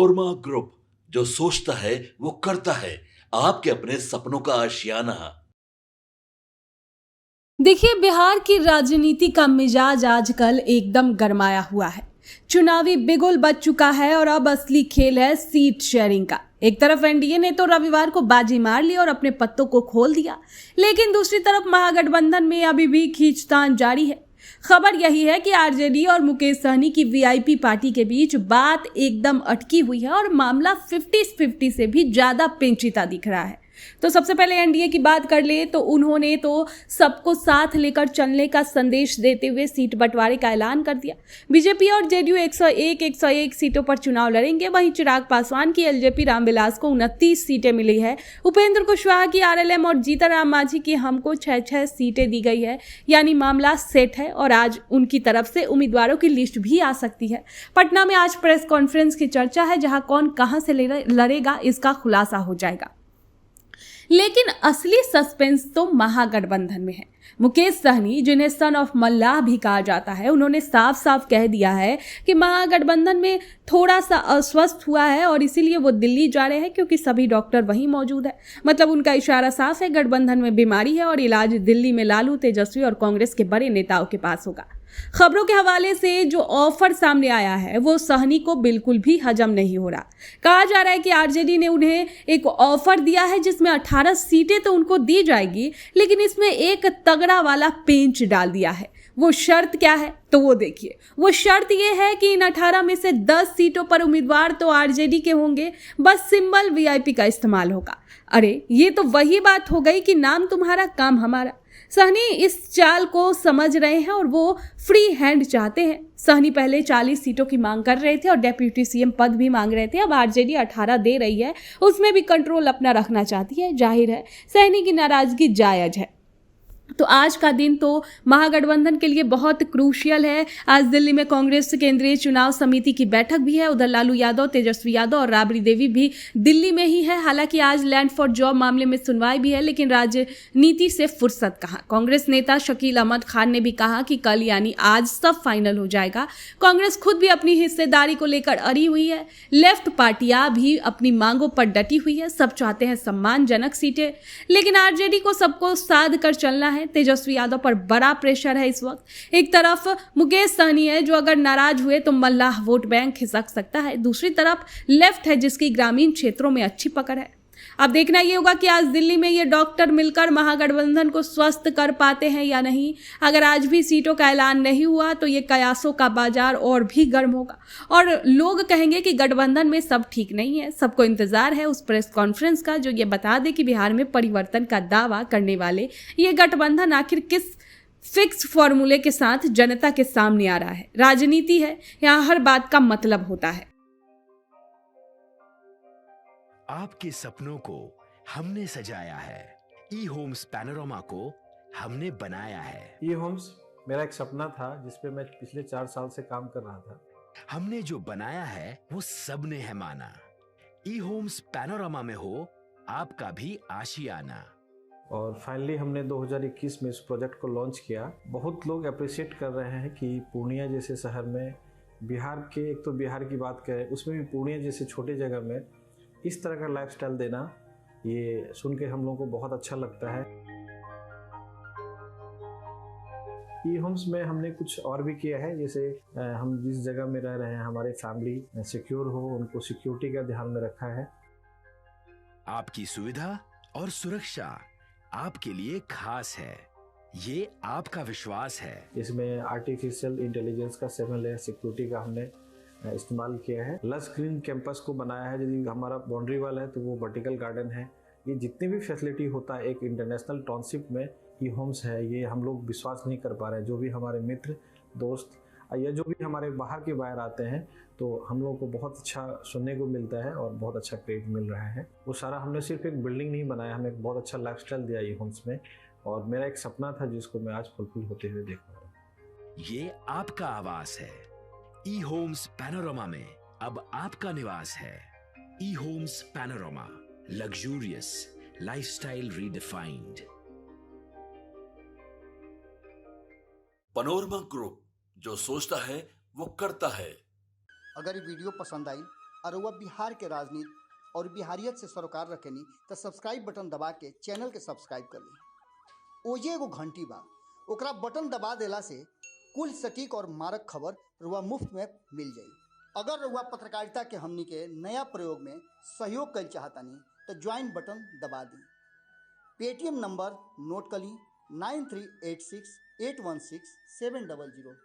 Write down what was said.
Panorama group, जो सोचता है वो करता है। आपके अपने सपनों का आशियाना। देखिए, बिहार की राजनीति का मिजाज आजकल एकदम गरमाया हुआ है। चुनावी बिगुल बज चुका है और अब असली खेल है सीट शेयरिंग का। एक तरफ एनडीए ने तो रविवार को बाजी मार ली और अपने पत्तों को खोल दिया, लेकिन दूसरी तरफ महागठबंधन में अभी भी खींचतान जारी है। खबर यही है कि आरजेडी और मुकेश सहनी की वीआईपी पार्टी के बीच बात एकदम अटकी हुई है और मामला 50-50 से भी ज्यादा पेचीदा दिख रहा है। तो सबसे पहले एनडीए की बात कर ले तो उन्होंने तो सबको साथ लेकर चलने का संदेश देते हुए सीट बंटवारे का ऐलान कर दिया। बीजेपी और जेडीयू 101 सीटों पर चुनाव लड़ेंगे। वहीं चिराग पासवान की एलजेपी रामविलास को 29 सीटें मिली है। उपेंद्र कुशवाहा की आरएलएम और जीतनराम मांझी की हमको 6 सीटें दी गई है। यानी मामला सेट है और आज उनकी तरफ से उम्मीदवारों की लिस्ट भी आ सकती है। पटना में आज प्रेस कॉन्फ्रेंस की चर्चा है, जहां कौन कहां से लड़ेगा इसका खुलासा हो जाएगा। लेकिन असली सस्पेंस तो महागठबंधन में है। मुकेश सहनी, जिन्हें सन ऑफ मल्लाह भी कहा जाता है, उन्होंने साफ साफ कह दिया है कि महागठबंधन में थोड़ा सा अस्वस्थ हुआ है और इसीलिए वो दिल्ली जा रहे हैं, क्योंकि सभी डॉक्टर वहीं मौजूद है। मतलब उनका इशारा साफ है, गठबंधन में बीमारी है और इलाज दिल्ली में लालू, तेजस्वी और कांग्रेस के बड़े नेताओं के पास होगा। खबरों के हवाले से जो ऑफर सामने आया है वो सहनी को बिल्कुल भी हजम नहीं हो रहा। कहा जा रहा है कि आरजेडी ने उन्हें एक ऑफर दिया है जिसमें 18 सीटें तो उनको दी जाएगी, लेकिन इसमें एक तगड़ा वाला पेंच डाल दिया है। वो शर्त क्या है तो वो देखिए। वो शर्त ये है कि इन 18 में से 10 सीटों पर उम्मीदवार तो आरजेडी के होंगे, बस सिंबल वीआईपी का इस्तेमाल होगा। अरे ये तो वही बात हो गई कि नाम तुम्हारा काम हमारा। सहनी इस चाल को समझ रहे हैं और वो फ्री हैंड चाहते हैं। सहनी पहले 40 सीटों की मांग कर रहे थे और डेप्यूटी सीएम पद भी मांग रहे थे। अब आरजेडी 18 दे रही है, उसमें भी कंट्रोल अपना रखना चाहती है। जाहिर है सहनी की नाराजगी जायज है। तो आज का दिन तो महागठबंधन के लिए बहुत क्रूशियल है। आज दिल्ली में कांग्रेस केंद्रीय चुनाव समिति की बैठक भी है। उधर लालू यादव, तेजस्वी यादव और राबड़ी देवी भी दिल्ली में ही है। हालांकि आज लैंड फॉर जॉब मामले में सुनवाई भी है, लेकिन राजनीति से फुर्सत कहाँ। कांग्रेस नेता शकील अहमद खान ने भी कहा कि कल यानी आज सब फाइनल हो जाएगा। कांग्रेस खुद भी अपनी हिस्सेदारी को लेकर अड़ी हुई है। लेफ्ट पार्टियां भी अपनी मांगों पर डटी हुई है। सब चाहते हैं सम्मानजनक सीटें, लेकिन आरजेडी को सबको साध कर चलना है। तेजस्वी यादव पर बड़ा प्रेशर है इस वक्त। एक तरफ मुकेश सहनी है, जो अगर नाराज हुए तो मल्लाह वोट बैंक खिसक सकता है। दूसरी तरफ लेफ्ट है, जिसकी ग्रामीण क्षेत्रों में अच्छी पकड़ है। अब देखना ये होगा कि आज दिल्ली में ये डॉक्टर मिलकर महागठबंधन को स्वस्थ कर पाते हैं या नहीं। अगर आज भी सीटों का ऐलान नहीं हुआ तो ये कयासों का बाजार और भी गर्म होगा और लोग कहेंगे कि गठबंधन में सब ठीक नहीं है। सबको इंतजार है उस प्रेस कॉन्फ्रेंस का, जो ये बता दे कि बिहार में परिवर्तन का दावा करने वाले ये गठबंधन आखिर किस फिक्स फॉर्मूले के साथ जनता के सामने आ रहा है। राजनीति है, यहाँ हर बात का मतलब होता है। आपके सपनों को हमने सजाया है, ई होम्स पैनोरमा को हमने बनाया है। ई होम्स मेरा एक सपना था जिसपे मैं पिछले 4 साल से काम कर रहा था। हमने जो बनाया है वो सबने है माना। ई होम्स पैनोरमा में हो आपका भी आशियाना। और फाइनली हमने 2021 में इस प्रोजेक्ट को लॉन्च किया। बहुत लोग अप्रिशिएट कर रहे हैं कि पूर्णिया जैसे शहर में, बिहार के, एक तो बिहार की बात करें उसमें भी पूर्णिया जैसे छोटे जगह में इस तरह का लाइफस्टाइल देना, ये सुन के हम लोगों को बहुत अच्छा लगता है। ई होम्स में हमने कुछ और भी किया है, जैसे हम जिस जगह में रह रहे हैं हमारी फैमिली सिक्योर हो, उनको सिक्योरिटी का ध्यान में रखा है। आपकी सुविधा और सुरक्षा आपके लिए खास है, ये आपका विश्वास है। इसमें आर्टिफिशियल इंटेलिजेंस का 7 लेयर सिक्योरिटी का हमने इस्तेमाल किया है। लस ग्रीन कैंपस को बनाया है। यदि हमारा बाउंड्री वाल है तो वो वर्टिकल गार्डन है। ये जितनी भी फैसिलिटी होता है एक इंटरनेशनल टाउनशिप में ई होम्स है, ये हम लोग विश्वास नहीं कर पा रहे हैं। जो भी हमारे मित्र, दोस्त या जो भी हमारे बाहर के बाहर आते हैं तो हम लोगों को बहुत अच्छा सुनने को मिलता है और बहुत अच्छा क्रेडिट मिल रहा है। वो सारा हमने सिर्फ एक बिल्डिंग नहीं बनाया, हमें एक बहुत अच्छा लाइफस्टाइल दिया ई होम्स में, और मेरा एक सपना था जिसको मैं आज फुलफिल होते हुए देख रहा हूँ। ये आपका आवास है। ई होम्स पैनोरमा में अब आपका निवास है। E Homes Panorama, luxurious lifestyle redefined. Panorama group, जो सोचता है वो करता है। अगर ये वीडियो पसंद आई, और वह बिहार के राजनीति और बिहारियत से सरोकार रखेनी तो सब्सक्राइब बटन दबा के चैनल के सब्सक्राइब कर ली। ओजे एगो घंटी बा, ओकरा बटन दबा देला से कुल सटीक और मारक खबर रुआ मुफ्त में मिल जाई। अगर रुआ पत्रकारिता के हमनी के नया प्रयोग में सहयोग कर चाहतानी तो ज्वाइन बटन दबा दी। पेटीएम नंबर नोट कर ली 9386816700।